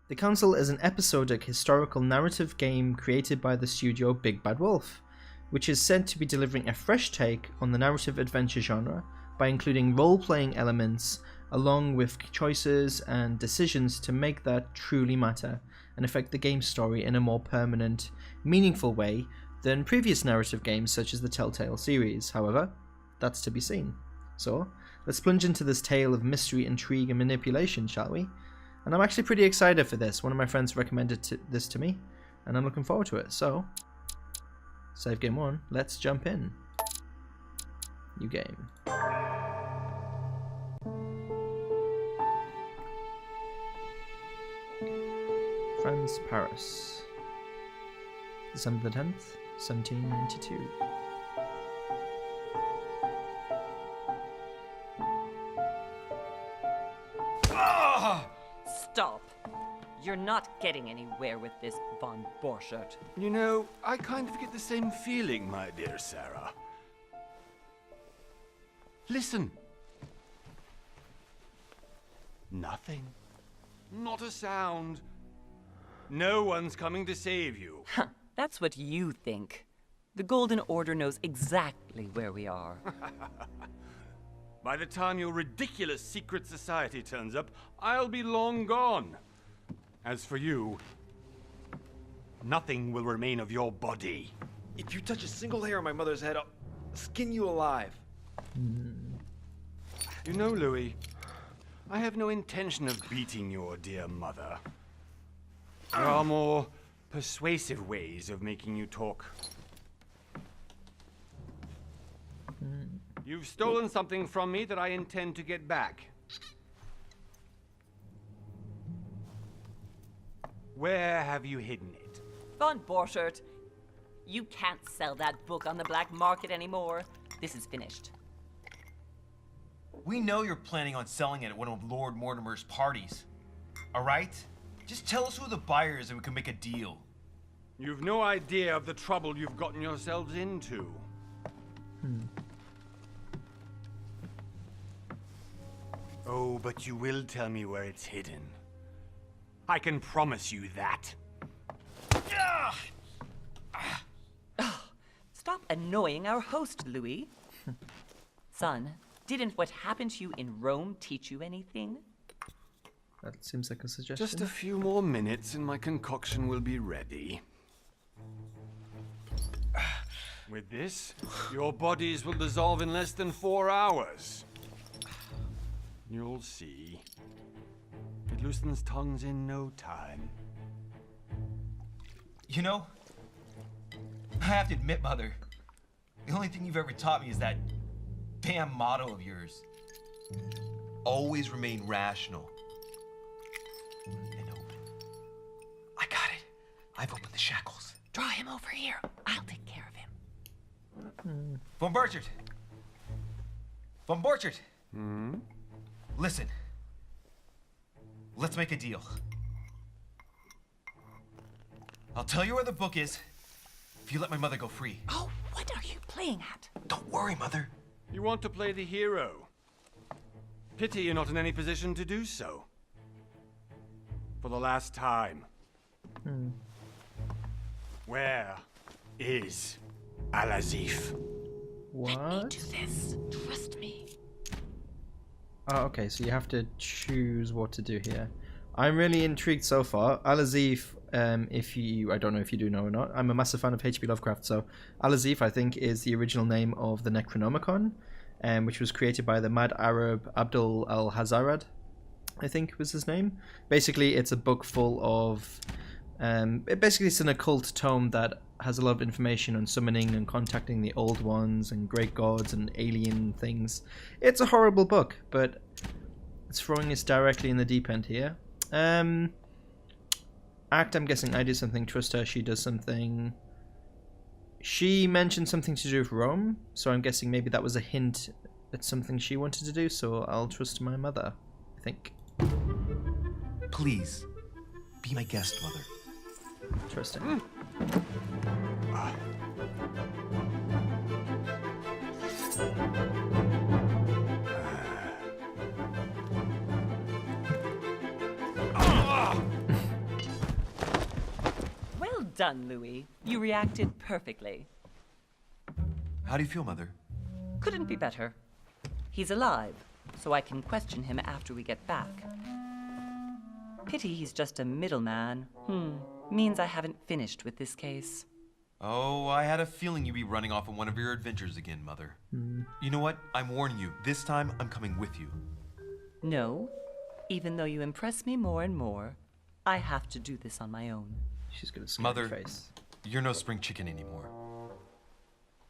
The Council is an episodic historical narrative game created by the studio Big Bad Wolf, which is said to be delivering a fresh take on the narrative adventure genre by including role-playing elements along with choices and decisions to make that truly matter and affect the game's story in a more permanent, meaningful way than previous narrative games such as the Telltale series. However, that's to be seen. So, let's plunge into this tale of mystery, intrigue, and manipulation, shall we? And I'm actually pretty excited for this. One of my friends recommended this to me, and I'm looking forward to it. So, save game 1, let's jump in. New game. France, Paris. December the 10th, 1792. Stop. You're not getting anywhere with this von Borchert. You know, I kind of get the same feeling, my dear Sarah. Listen. Nothing. Not a sound. No one's coming to save you. Huh, that's what you think. The Golden Order knows exactly where we are. By the time your ridiculous secret society turns up, I'll be long gone. As for you, nothing will remain of your body. If you touch a single hair on my mother's head, I'll skin you alive. You know, Louis, I have no intention of beating your dear mother. There are more persuasive ways of making you talk. You've stolen something from me that I intend to get back. Where have you hidden it? Von Borchert, you can't sell that book on the black market anymore. This is finished. We know you're planning on selling it at one of Lord Mortimer's parties. All right? Just tell us who the buyer is and we can make a deal. You've no idea of the trouble you've gotten yourselves into. Oh, but you will tell me where it's hidden. I can promise you that. Stop annoying our host, Louis. Son, didn't what happened to you in Rome teach you anything? That seems like a suggestion. Just a few more minutes and my concoction will be ready. With this, your bodies will dissolve in less than 4 hours. You'll see. It loosens tongues in no time. You know, I have to admit, Mother, the only thing you've ever taught me is that damn motto of yours. Always remain rational. And open. I got it. I've opened the shackles. Draw him over here. I'll take care of him. Von Borchert. Von Borchert. Hmm? Listen. Let's make a deal. I'll tell you where the book is if you let my mother go free. Oh, what are you playing at? Don't worry, Mother. You want to play the hero. Pity you're not in any position to do so. For the last time. Where is Azif? What? Let me do this. Trust me. Oh, okay, so you have to choose what to do here. I'm really intrigued so far. Azif, I don't know if you do know or not, I'm a massive fan of H.P. Lovecraft, so Azif, I think, is the original name of the Necronomicon, which was created by the mad Arab Abdul al-Hazarad, I think was his name. Basically, it's a book full of... it's an occult tome that has a lot of information on summoning and contacting the old ones and great gods and alien things. It's a horrible book, but it's throwing us directly in the deep end here. Act, I'm guessing I do something. Trust her, she does something. She mentioned something to do with Rome, so I'm guessing maybe that was a hint at something she wanted to do, so I'll trust my mother, I think. Please, be my guest, Mother. Interesting. done, Louis. You reacted perfectly. How do you feel, Mother? Couldn't be better. He's alive, so I can question him after we get back. Pity he's just a middleman. Means I haven't finished with this case. Oh, I had a feeling you'd be running off on one of your adventures again, Mother. You know what? I'm warning you. This time, I'm coming with you. No. Even though you impress me more and more, I have to do this on my own. She's got a scary Mother, face. you're no spring chicken anymore.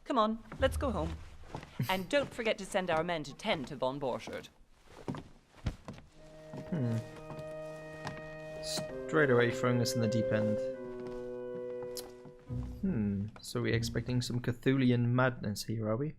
Come on, let's go home. And don't forget to send our men to tend to von Borchardt. Straight away throwing us in the deep end. So we're expecting some Cthulian madness here, are we?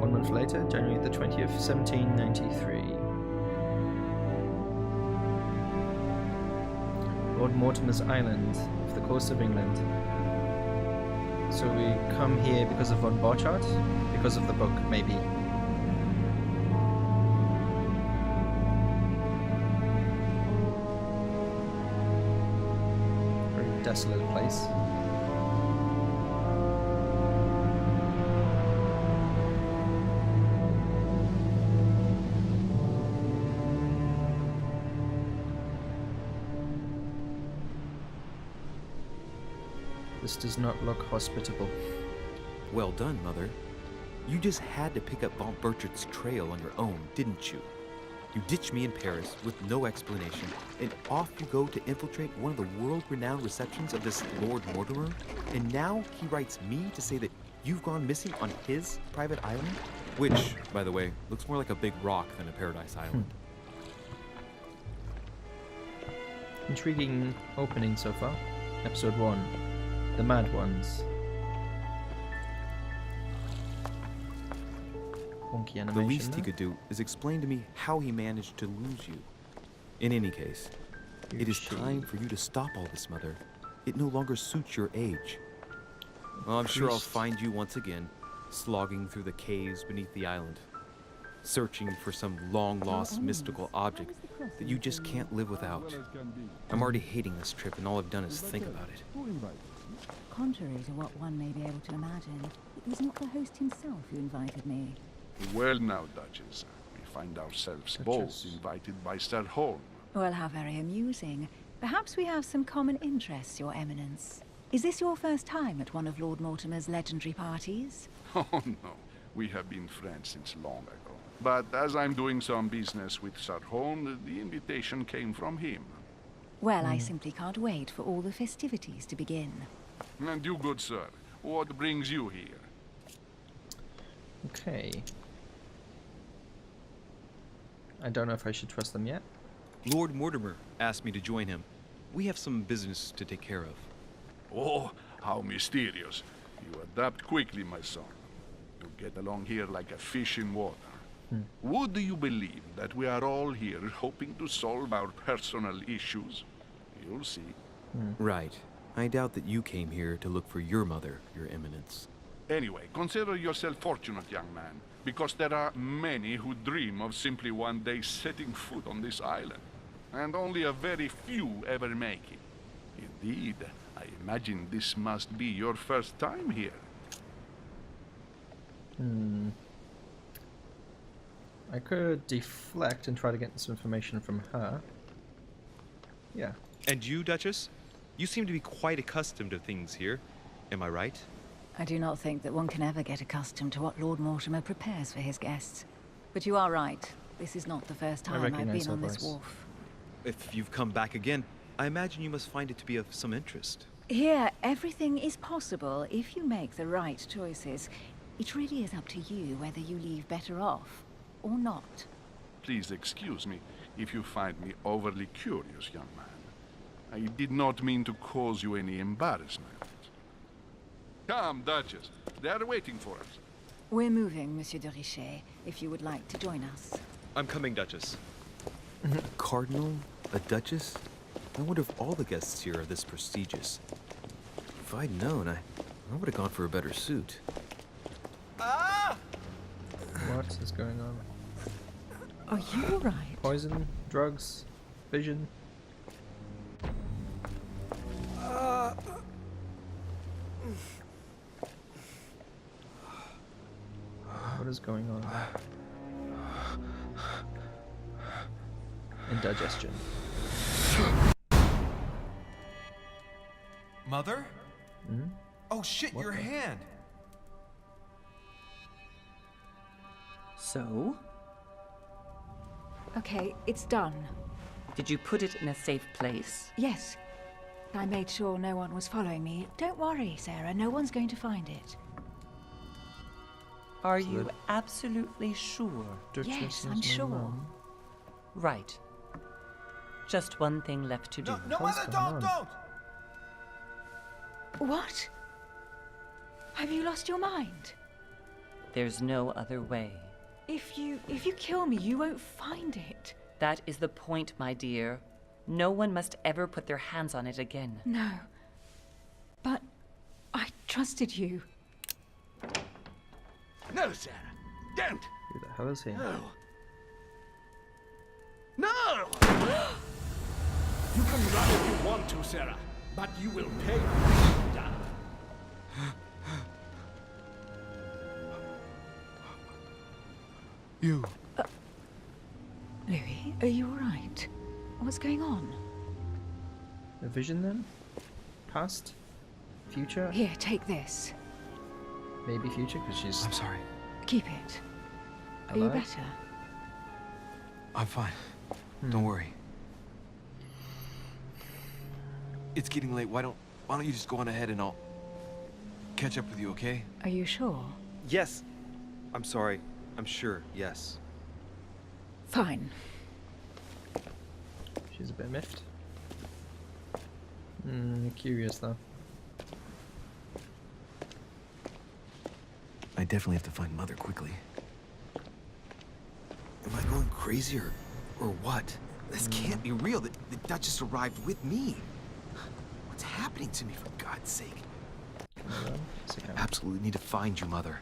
One month later, January the 20th, 1793. Lord Mortimer's Island, off the coast of England. So we come here because of von Borchardt? Because of the book, maybe. Very desolate place. This does not look hospitable. Well done, Mother. You just had to pick up von Borchardt's trail on your own, didn't you? You ditched me in Paris with no explanation, and off you go to infiltrate one of the world-renowned receptions of this Lord Mortimer, and now he writes me to say that you've gone missing on his private island? Which, by the way, looks more like a big rock than a paradise island. Intriguing opening so far. Episode 1. The Mad Ones. Wonky The animation least he there. could do is explain to me how he managed to lose you. In any case, it is time for you to stop all this, Mother. It no longer suits your age. Well, I'm sure I'll find you once again, slogging through the caves beneath the island, searching for some long-lost mystical object that you just can't live without. I'm already hating this trip, and all I've done is think about it. Contrary to what one may be able to imagine, it was not the host himself who invited me. Well now, Duchess, we find ourselves both invited by Sir Holm. Well, how very amusing. Perhaps we have some common interests, Your Eminence. Is this your first time at one of Lord Mortimer's legendary parties? Oh no, we have been friends since long ago. But as I'm doing some business with Sir Holm, the invitation came from him. Well, I simply can't wait for all the festivities to begin. And you, good sir, what brings you here? Okay. I don't know if I should trust them yet. Lord Mortimer asked me to join him. We have some business to take care of. Oh, how mysterious. You adapt quickly, my son. You get along here like a fish in water. Would you believe that we are all here hoping to solve our personal issues? You'll see. Right. I doubt that you came here to look for your mother, Your Eminence. Anyway, consider yourself fortunate, young man, because there are many who dream of simply one day setting foot on this island, and only a very few ever make it. Indeed, I imagine this must be your first time here. I could deflect and try to get some information from her. Yeah. And you, Duchess? You seem to be quite accustomed to things here. Am I right? I do not think that one can ever get accustomed to what Lord Mortimer prepares for his guests. But you are right. This is not the first time I've recognize been on her this voice. wharf. If you've come back again, I imagine you must find it to be of some interest. Here, everything is possible if you make the right choices. It really is up to you whether you leave better off or not. Please excuse me if you find me overly curious, young man. I did not mean to cause you any embarrassment. Come, Duchess. They are waiting for us. We're moving, Monsieur de Richet, if you would like to join us. I'm coming, Duchess. A cardinal? A duchess? I wonder if all the guests here are this prestigious. If I'd known, I would have gone for a better suit. What is going on? Are you alright? Poison, drugs, vision. What is going on? Indigestion. Mother? Hmm? Oh shit, your hand! So? Okay, it's done. Did you put it in a safe place? Yes. I made sure no one was following me. Don't worry, Sarah. No one's going to find it. Are you absolutely sure? Yes, I'm sure. Right. Just one thing left to do. No, Mother, don't! What? Have you lost your mind? There's no other way. If you kill me, you won't find it. That is the point, my dear. No one must ever put their hands on it again. No. But I trusted you. No, Sarah. Don't. Who the hell is he? No. No! You can run if you want to, Sarah, but you will pay. You. Louis, are you alright? What's going on? A vision then? Past? Future? Here, take this. Maybe future, because she's... I'm sorry. Keep it. Are you Alive? better? I'm fine. Don't worry. It's getting late. Why don't you just go on ahead and I'll catch up with you, okay? Are you sure? Yes. I'm sorry. I'm sure, yes. Fine. She's a bit miffed. Curious though. I definitely have to find Mother quickly. Am I going crazy or what? This can't be real. The Duchess arrived with me. What's happening to me, for God's sake? I absolutely need to find you, Mother.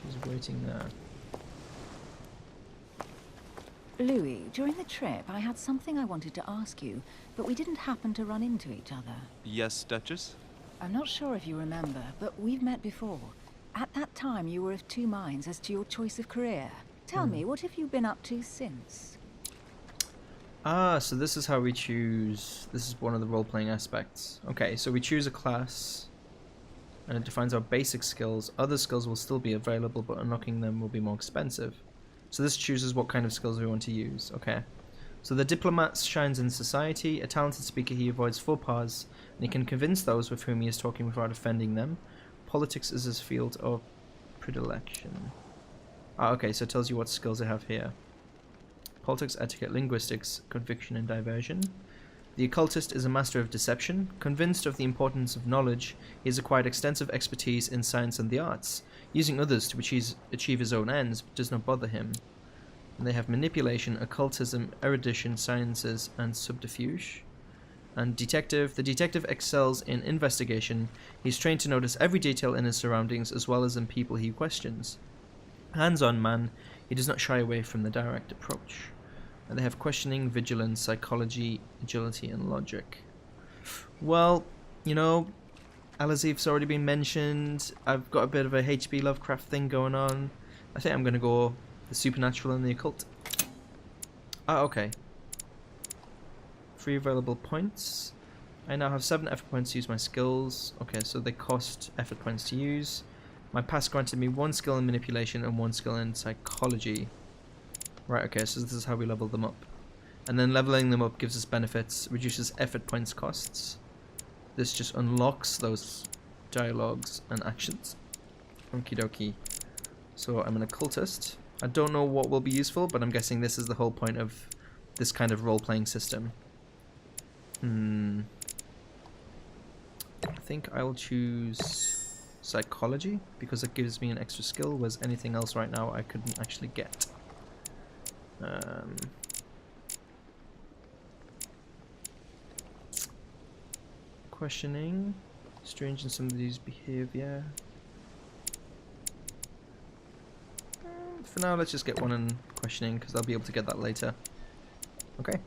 She's waiting there. Louis, during the trip, I had something I wanted to ask you, but we didn't happen to run into each other. Yes, Duchess? I'm not sure if you remember, but we've met before. At that time, you were of two minds as to your choice of career. Tell me, what have you been up to since? Ah, so this is how we choose... This is one of the role-playing aspects. Okay, so we choose a class, and it defines our basic skills. Other skills will still be available, but unlocking them will be more expensive. So this chooses what kind of skills we want to use. Okay. So the diplomat shines in society. A talented speaker, he avoids faux pas, and he can convince those with whom he is talking without offending them. Politics is his field of predilection. Ah, okay, so it tells you what skills I have here. Politics, etiquette, linguistics, conviction, and diversion. The occultist is a master of deception. Convinced of the importance of knowledge, he has acquired extensive expertise in science and the arts. Using others to achieve his own ends does not bother him. And they have manipulation, occultism, erudition, sciences, and subterfuge. And detective. The detective excels in investigation. He's trained to notice every detail in his surroundings as well as in people he questions. Hands-on man. He does not shy away from the direct approach. And they have questioning, vigilance, psychology, agility, and logic. Well, you know, Azif's already been mentioned. I've got a bit of a H.P. Lovecraft thing going on. I think I'm going to go the supernatural and the occult. Ah, okay. 3 available points. I now have 7 effort points to use my skills. Okay, so they cost effort points to use. My past granted me 1 skill in manipulation and 1 skill in psychology. Right, okay, so this is how we level them up. And then leveling them up gives us benefits, reduces effort points costs. This just unlocks those dialogues and actions. Okie dokie. So I'm an occultist. I don't know what will be useful, but I'm guessing this is the whole point of this kind of role-playing system. I think I'll choose psychology, because it gives me an extra skill, whereas anything else right now I couldn't actually get. Questioning, strange in somebody's behavior. For now, let's just get one in questioning, because I'll be able to get that later. Okay.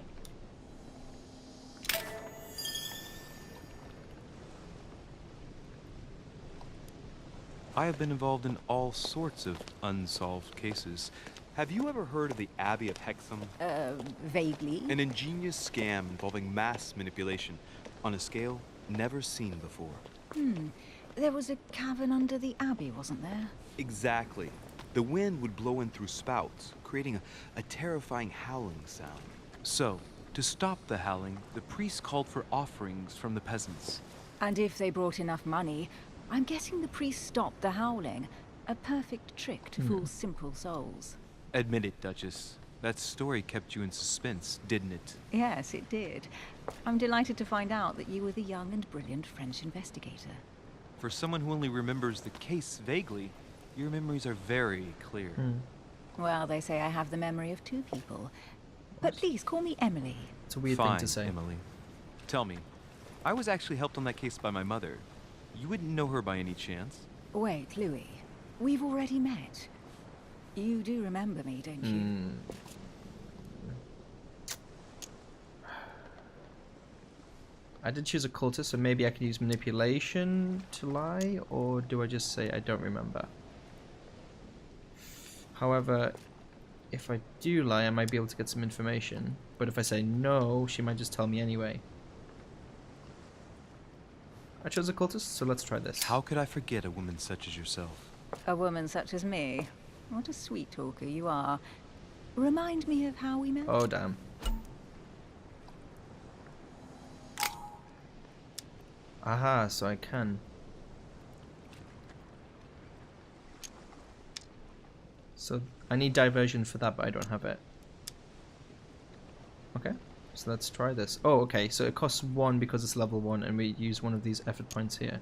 I have been involved in all sorts of unsolved cases. Have you ever heard of the Abbey of Hexham? Vaguely. An ingenious scam involving mass manipulation on a scale never seen before. There was a cavern under the abbey, wasn't there? Exactly. The wind would blow in through spouts, creating a terrifying howling sound. So, to stop the howling, the priests called for offerings from the peasants. And if they brought enough money, I'm guessing the priest stopped the howling. A perfect trick to fool simple souls. Admit it, Duchess. That story kept you in suspense, didn't it? Yes, it did. I'm delighted to find out that you were the young and brilliant French investigator. For someone who only remembers the case vaguely, your memories are very clear. Well, they say I have the memory of two people. But please, call me Emily. It's a weird Fine, thing to say. Emily. Tell me, I was actually helped on that case by my mother. You wouldn't know her by any chance? Wait, Louis. We've already met. You do remember me, don't you? I did choose occultist, so maybe I could use manipulation to lie, or do I just say I don't remember? However, if I do lie, I might be able to get some information. But if I say no, she might just tell me anyway. I chose occultist, so let's try this. How could I forget a woman such as yourself? A woman such as me. What a sweet talker you are. Remind me of how we met. Oh, damn. Aha, so I can. So I need diversion for that, but I don't have it. Okay, so let's try this. Oh, okay, so it costs 1 because it's level 1, and we use one of these effort points here.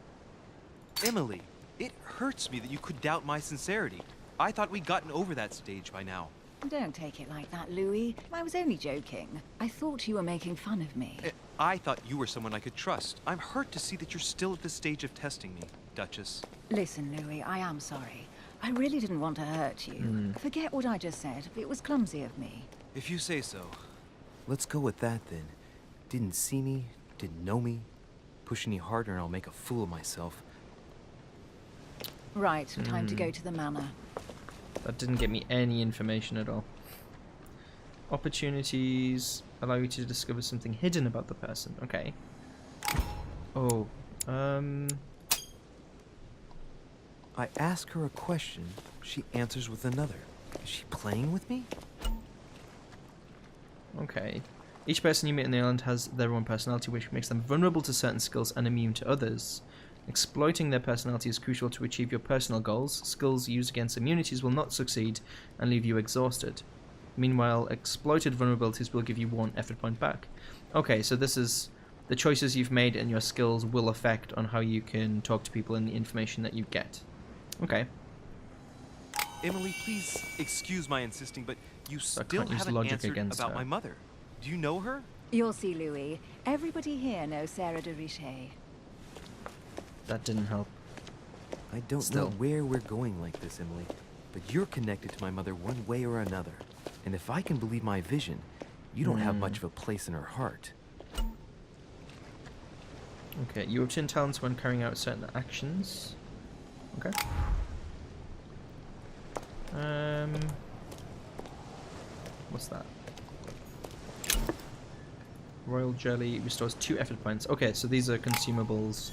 Emily, it hurts me that you could doubt my sincerity. I thought we'd gotten over that stage by now. Don't take it like that, Louis. I was only joking. I thought you were making fun of me. I thought you were someone I could trust. I'm hurt to see that you're still at this stage of testing me, Duchess. Listen, Louis, I am sorry. I really didn't want to hurt you. Forget what I just said. It was clumsy of me. If you say so. Let's go with that then. Didn't see me, didn't know me. Push any harder and I'll make a fool of myself. Right, time to go to the manor. That didn't get me any information at all. Opportunities allow you to discover something hidden about the person. Okay. Oh, I ask her a question, she answers with another. Is she playing with me? okay. Each person you meet on the island has their own personality, which makes them vulnerable to certain skills and immune to others. Exploiting their personality is crucial to achieve your personal goals. Skills used against immunities will not succeed and leave you exhausted. Meanwhile, exploited vulnerabilities will give you 1 effort point back. Okay, so this is the choices you've made and your skills will affect on how you can talk to people and the information that you get. Okay. Emily, please excuse my insisting, but you still can't use haven't logic answered against about her. my mother. Do you know her? You'll see, Louis. Everybody here knows Sarah de Richet. That didn't help. I don't Still. know where we're going like this, Emily, but you're connected to my mother one way or another. And if I can believe my vision, you don't have much of a place in her heart. Okay, you obtain talents when carrying out certain actions. Okay. What's that? Royal jelly restores 2 effort points. Okay, so these are consumables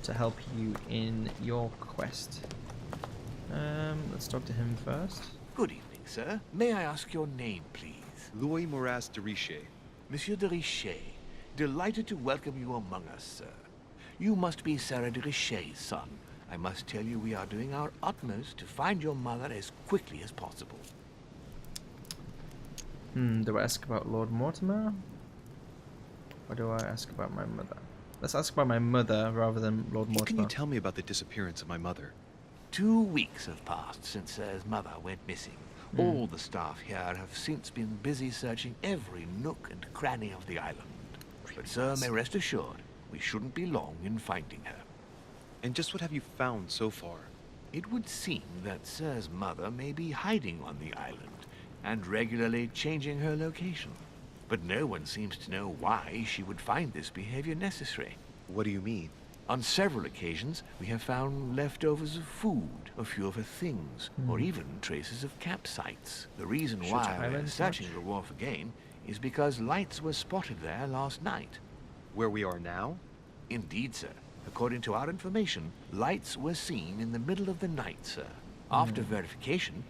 to help you in your quest. Let's talk to him first. Good evening, sir. May I ask your name, please? Louis Moras de Richet. Monsieur de Richet. Delighted to welcome you among us, sir. You must be Sarah de Richet's son. I must tell you we are doing our utmost to find your mother as quickly as possible. Do I ask about Lord Mortimer? Or do I ask about my mother? Let's ask about my mother rather than Lord Mortimer. What can you tell me about the disappearance of my mother? 2 weeks have passed since Sir's mother went missing. All the staff here have since been busy searching every nook and cranny of the island. But Sir may rest assured, we shouldn't be long in finding her. And just what have you found so far? It would seem that Sir's mother may be hiding on the island and regularly changing her location. But no one seems to know why she would find this behavior necessary. What do you mean? On several occasions, we have found leftovers of food, a few of her things, or even traces of campsites. The reason why we're searching the wharf again is because lights were spotted there last night. Where we are now? Indeed, sir. According to our information, lights were seen in the middle of the night, sir. After verification,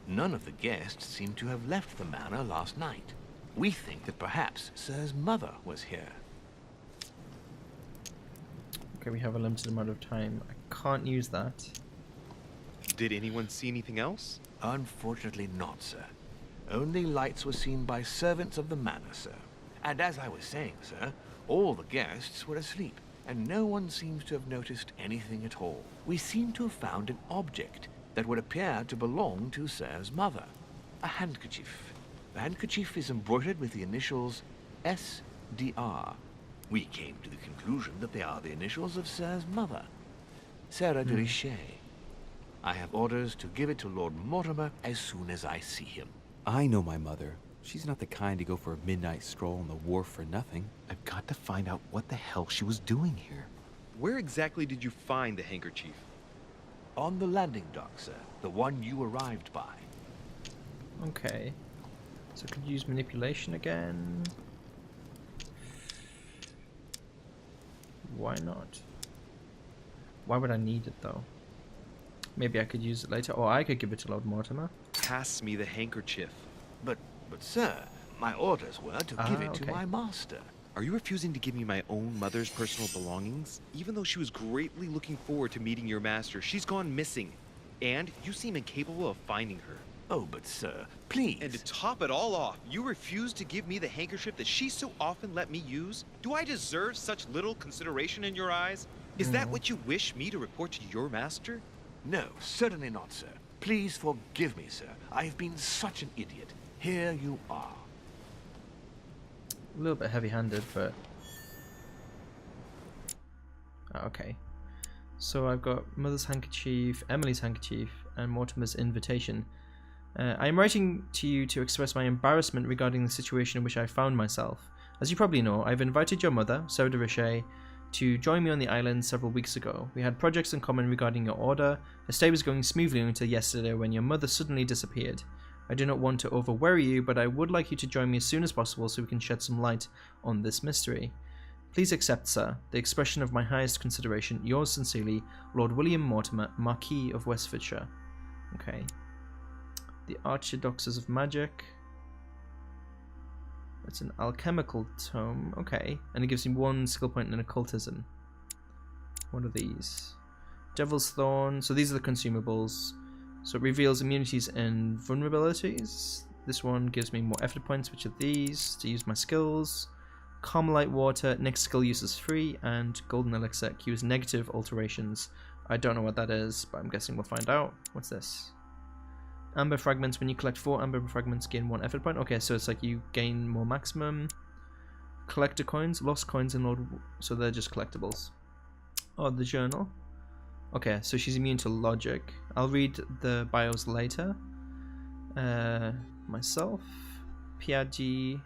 none of the guests seem to have left the manor last night. We think that perhaps Sir's mother was here. Okay, we have a limited amount of time. I can't use that. Did anyone see anything else? Unfortunately not, sir. Only lights were seen by servants of the manor, sir. And as I was saying, sir, all the guests were asleep, and no one seems to have noticed anything at all. We seem to have found an object that would appear to belong to Sir's mother. A handkerchief. The handkerchief is embroidered with the initials SDR. We came to the conclusion that they are the initials of Sir's mother, Sarah de Richet. I have orders to give it to Lord Mortimer as soon as I see him. I know my mother. She's not the kind to go for a midnight stroll on the wharf for nothing. I've got to find out what the hell she was doing here. Where exactly did you find the handkerchief? On the landing dock, sir. The one you arrived by. Okay. So I could use manipulation again. Why not? Why would I need it though? Maybe I could use it later, or I could give it to Lord Mortimer. Pass me the handkerchief. But sir, my orders were to give it to my master. Are you refusing to give me my own mother's personal belongings? Even though she was greatly looking forward to meeting your master, she's gone missing. And you seem incapable of finding her. Oh, but sir, please. And to top it all off, you refuse to give me the handkerchief that she so often let me use? Do I deserve such little consideration in your eyes? Is that what you wish me to report to your master? No, certainly not, sir. Please forgive me, sir. I have been such an idiot. Here you are. A little bit heavy-handed, but... okay. So I've got Mother's handkerchief, Emily's handkerchief, and Mortimer's invitation. I am writing to you to express my embarrassment regarding the situation in which I found myself. As you probably know, I've invited your mother, Sarah de Richet, to join me on the island several weeks ago. We had projects in common regarding your order. The stay was going smoothly until yesterday when your mother suddenly disappeared. I do not want to over-worry you, but I would like you to join me as soon as possible so we can shed some light on this mystery. Please accept, sir, the expression of my highest consideration. Yours sincerely, Lord William Mortimer, Marquis of Westfordshire. Okay. The Archidoxes of Magic. It's an alchemical tome. Okay. And it gives him 1 skill point in occultism. What are these? Devil's Thorn. So these are the consumables. So it reveals immunities and vulnerabilities. This one gives me more effort points, which are these, to use my skills. Carmelite Water, next skill use is free, and Golden Elixir cues negative alterations. I don't know what that is, but I'm guessing we'll find out. What's this? Amber Fragments, when you collect 4 Amber Fragments, gain 1 effort point. Okay, so it's like you gain more maximum. Collector Coins, Lost Coins, and Lord... So they're just collectibles. Oh, the journal. Okay, so she's immune to logic. I'll read the bios later. Myself. Piaggi.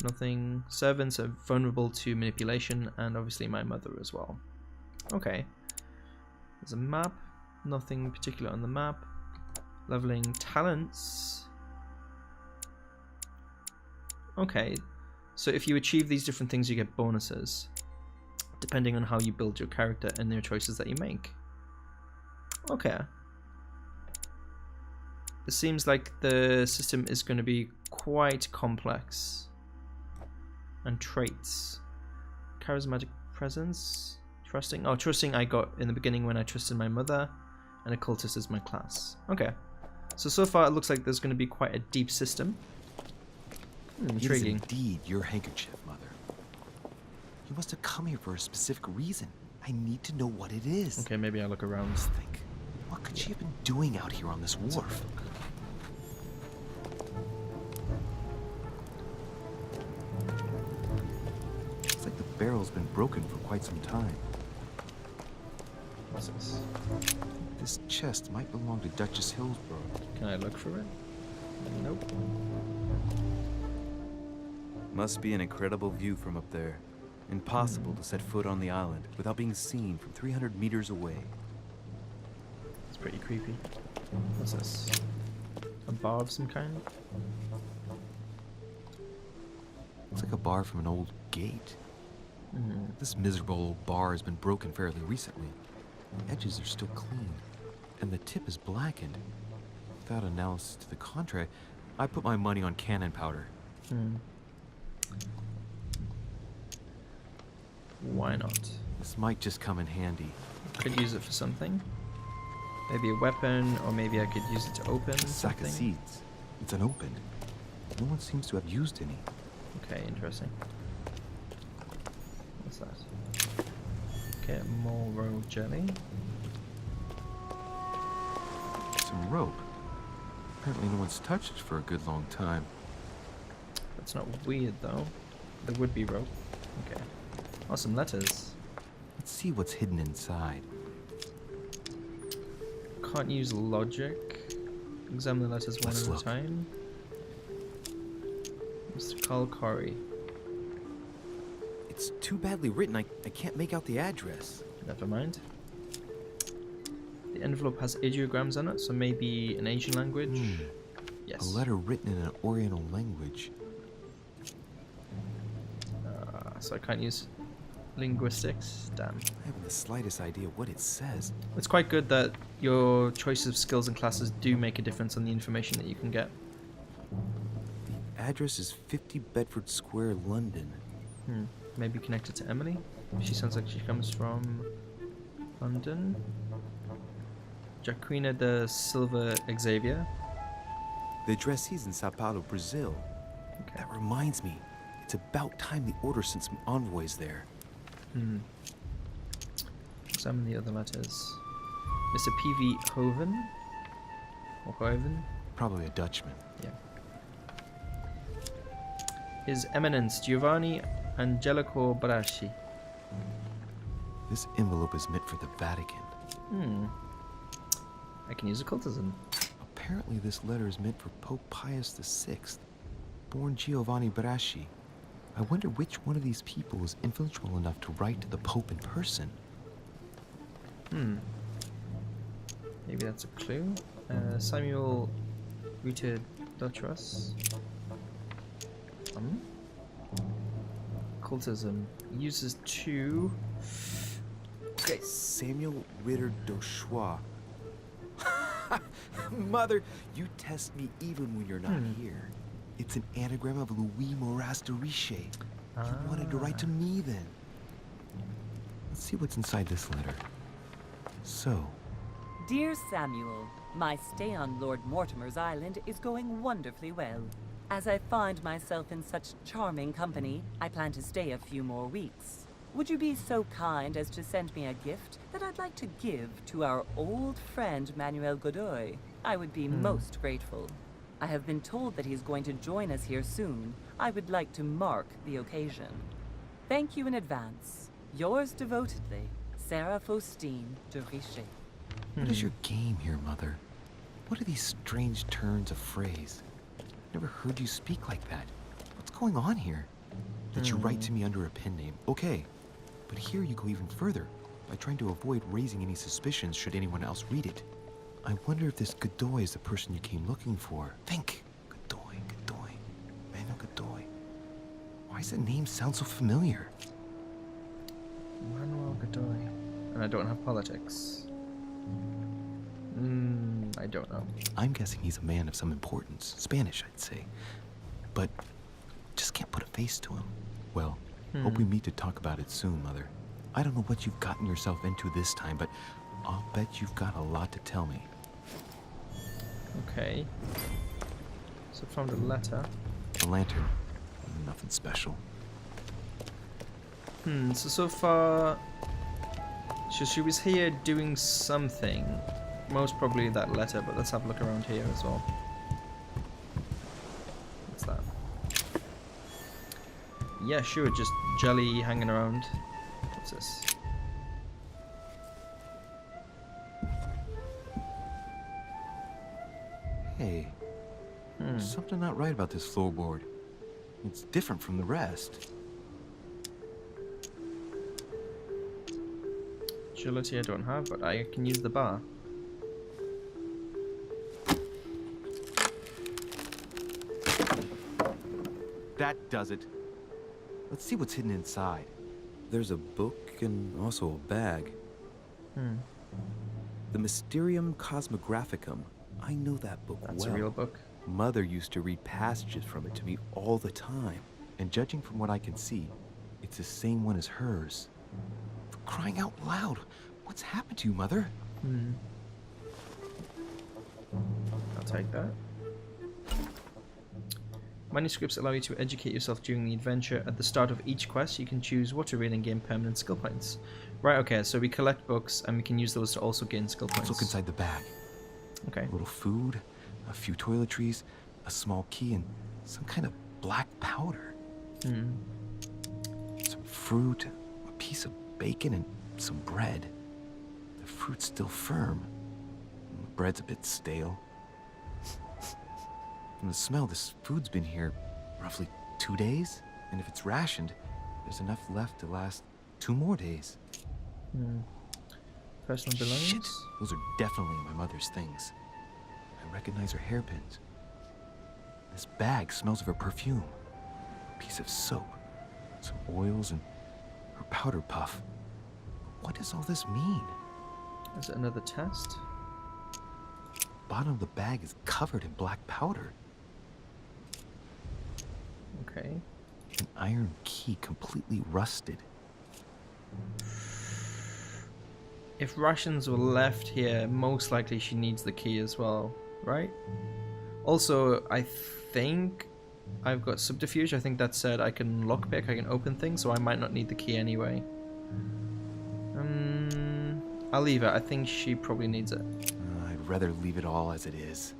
Nothing. Servants are vulnerable to manipulation, and obviously my mother as well. Okay. There's a map. Nothing particular on the map. Leveling talents. Okay. So if you achieve these different things, you get bonuses, depending on how you build your character and their choices that you make. Okay. It seems like the system is going to be quite complex. And traits. Charismatic presence. Trusting. Oh, trusting I got in the beginning when I trusted my mother. And occultist is my class. Okay. So far it looks like there's going to be quite a deep system. Intriguing. It is indeed your handkerchief, Mother. You must have come here for a specific reason. I need to know what it is. Okay, maybe I'll look around. Let's think. What could she have been doing out here on this wharf? Looks like the barrel's been broken for quite some time. What's this? This This chest might belong to Duchess Hillsborough. Can I look for it? Nope. Must be an incredible view from up there. Impossible to set foot on the island without being seen from 300 meters away. It's pretty creepy. What's this? A bar of some kind? Looks like a bar from an old gate. This miserable old bar has been broken fairly recently. The edges are still clean, and the tip is blackened. Without analysis to the contrary, I put my money on cannon powder. Why not? This might just come in handy. Could use it for something. Maybe a weapon, or maybe I could use it to open A sack something. of seeds. It's unopened. No one seems to have used any. Okay, interesting. What's that? Get more roe jelly. Some rope. Apparently no one's touched it for a good long time. That's not weird though. There would be rope. Okay. Oh, some letters. Let's see what's hidden inside. Can't use logic. Examine the letters one Let's at look. a time. Mr. Carl Corey. It's too badly written, I can't make out the address. Never mind. The envelope has ideograms on it, so maybe an Asian language. Yes. A letter written in an Oriental language. So I can't use linguistics. Damn. I haven't the slightest idea what it says. It's quite good that your choice of skills and classes do make a difference on the information that you can get. The address is 50 Bedford Square, London. Maybe connected to Emily. She sounds like she comes from London. Jaquina de Silva Xavier. The addressee's in Sao Paulo, Brazil. Okay. That reminds me, it's about time the Order sent some envoys there. Examine the other letters. Mr. P.V. Hoven? Or Hoven? Probably a Dutchman. Yeah. His Eminence Giovanni Angelico Braschi. This envelope is meant for the Vatican. I can use occultism. Apparently this letter is meant for Pope Pius VI, born Giovanni Braschi. I wonder which one of these people was influential enough to write to the Pope in person. Maybe that's a clue. Samuel Rita Dutras. Occultism uses two. Okay. Samuel Ritter Dauchois. Mother, you test me even when you're not here. It's an anagram of Louis Moras de Riche. You wanted to write to me then. Let's see what's inside this letter. So, Dear Samuel, my stay on Lord Mortimer's island is going wonderfully well. As I find myself in such charming company, I plan to stay a few more weeks. Would you be so kind as to send me a gift that I'd like to give to our old friend Manuel Godoy? I would be most grateful. I have been told that he's going to join us here soon. I would like to mark the occasion. Thank you in advance. Yours devotedly, Sarah Faustine de Richer. what is your game here, Mother? What are these strange turns of phrase? Never heard you speak like that. What's going on here? That you write to me under a pen name, okay. But here you go even further, by trying to avoid raising any suspicions should anyone else read it. I wonder if this Godoy is the person you came looking for. Think! Godoy. Manuel Godoy. Why does that name sound so familiar? Manuel Godoy. And I don't have politics. I don't know. I'm guessing he's a man of some importance. Spanish, I'd say. But just can't put a face to him. Well, hope we meet to talk about it soon, Mother. I don't know what you've gotten yourself into this time, but I'll bet you've got a lot to tell me. Okay. So I found a letter. A lantern. Nothing special. So far, she was here doing something. Most probably that letter, but let's have a look around here as well. What's that? Yeah, sure, just jelly hanging around. What's this? Hey, there's something not right about this floorboard. It's different from the rest. Agility I don't have, but I can use the bar. That does it. Let's see what's hidden inside. There's a book and also a bag. The Mysterium Cosmographicum. I know that book well. That's a real book. Mother used to read passages from it to me all the time. And judging from what I can see, it's the same one as hers. For crying out loud, what's happened to you, Mother? I'll take that. Manuscripts allow you to educate yourself during the adventure. At the start of each quest, you can choose what to read and gain permanent skill points. Right, okay, so we collect books and we can use those to also gain skill points. Let's look inside the bag. Okay. A little food, a few toiletries, a small key, and some kind of black powder. Some fruit, a piece of bacon, and some bread. The fruit's still firm. And the bread's a bit stale. From the smell, this food's been here roughly 2 days. And if it's rationed, there's enough left to last 2 more days. Personal belongings? Shit! Those are definitely my mother's things. I recognize her hairpins. This bag smells of her perfume. A piece of soap, some oils, and her powder puff. What does all this mean? Is it another test? The bottom of the bag is covered in black powder. Okay. An iron key completely rusted. If rations were left here, most likely she needs the key as well, right? Also, I think I've got subterfuge. I think that said I can lockpick, I can open things, so I might not need the key anyway. I'll leave it. I think she probably needs it. I'd rather leave it all as it is.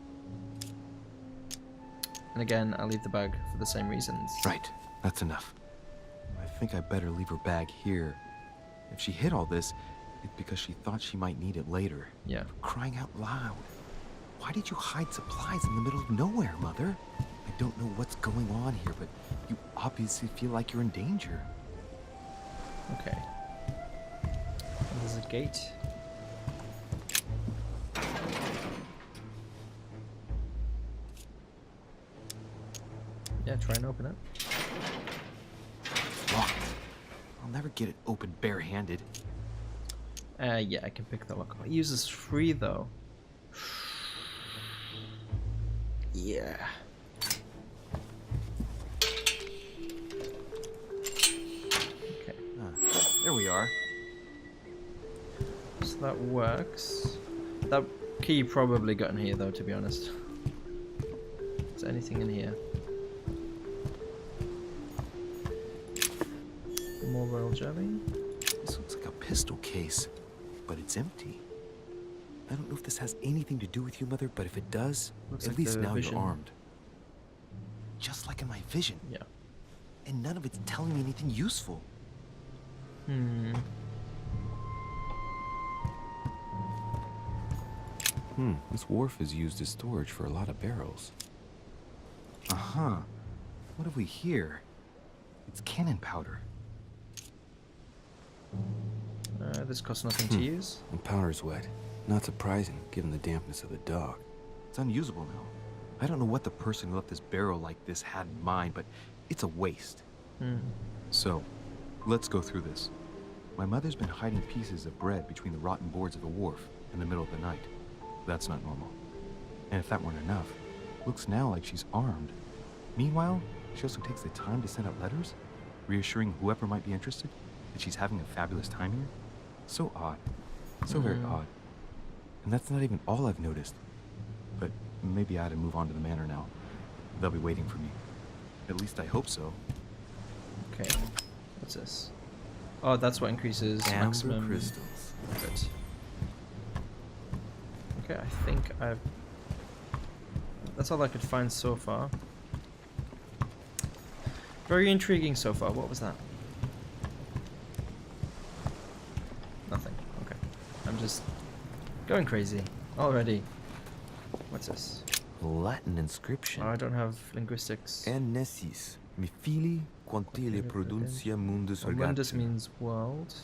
And again, I'll leave the bag for the same reasons. Right, that's enough. I think I better leave her bag here. If she hid all this, it's because she thought she might need it later. Yeah. For crying out loud. Why did you hide supplies in the middle of nowhere, Mother? I don't know what's going on here, but you obviously feel like you're in danger. Okay. And there's a gate. Yeah, try and open it. It's locked. I'll never get it open barehanded. Yeah, I can pick the lock. It uses 3 though. Yeah. Okay. There we are. So that works. That key probably got in here though, to be honest. Is there anything in here? More royal jelly. This looks like a pistol case, but it's empty. I don't know if this has anything to do with you, Mother, but if it does, Looks at like least the now vision. you're armed. Just like in my vision. Yeah. And none of it's telling me anything useful. This wharf is used as storage for a lot of barrels. Uh-huh. What have we here? It's cannon powder. This costs nothing to use. The powder's wet. Not surprising, given the dampness of the dog. It's unusable now. I don't know what the person who left this barrel like this had in mind, but it's a waste. So, let's go through this. My mother's been hiding pieces of bread between the rotten boards of the wharf in the middle of the night. That's not normal. And if that weren't enough, looks now like she's armed. Meanwhile, she also takes the time to send out letters, reassuring whoever might be interested that she's having a fabulous time here. So odd. So very odd. And that's not even all I've noticed. But maybe I ought to move on to the manor now. They'll be waiting for me. At least I hope so. Okay. What's this? Oh, that's what increases maximum crystals. Good. Okay, I think I've... That's all I could find so far. Very intriguing so far. What was that? Nothing. Okay. I'm just going crazy already. What's this? A Latin inscription. Oh, I don't have linguistics. Annesis, mi fili quantile produncia mundus Well, mundus ergatio. means world.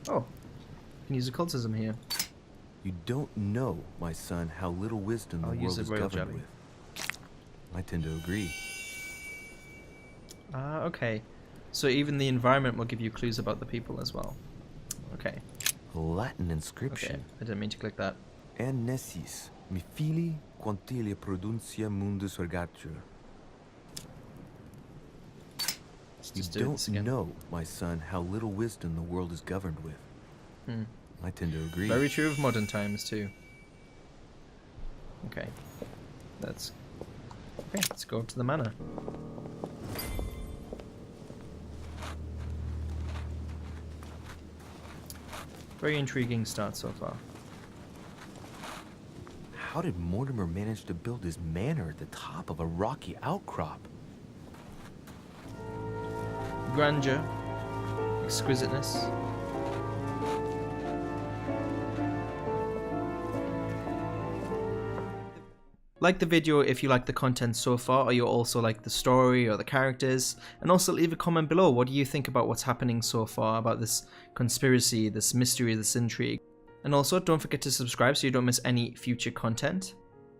Oh, you can use occultism here. You don't know, my son, how little wisdom the I'll use world the is royal governed jelly. with. I tend to agree. Ah, okay. So even the environment will give you clues about the people as well. Okay. A Latin Okay, inscription. I didn't mean to click that. Annesis, mi fili quantile produncia mundus ergatio. Let's You just do this don't again. know, my son, how little wisdom the world is governed with. Hmm. I tend to agree. Very true of modern times too. Okay. Let's go up to the manor. Very intriguing start so far. How did Mortimer manage to build his manor at the top of a rocky outcrop? Grandeur, exquisiteness. Like the video if you like the content so far, or you also like the story or the characters, and also leave a comment below. What do you think about what's happening so far, about this conspiracy, this mystery, this intrigue? And also don't forget to subscribe so you don't miss any future content.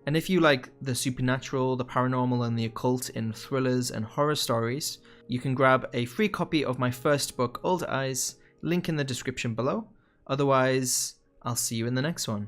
And if you like the supernatural, the paranormal and the occult in thrillers and horror stories, you can grab a free copy of my first book, Old Eyes, link in the description below. Otherwise, I'll see you in the next one.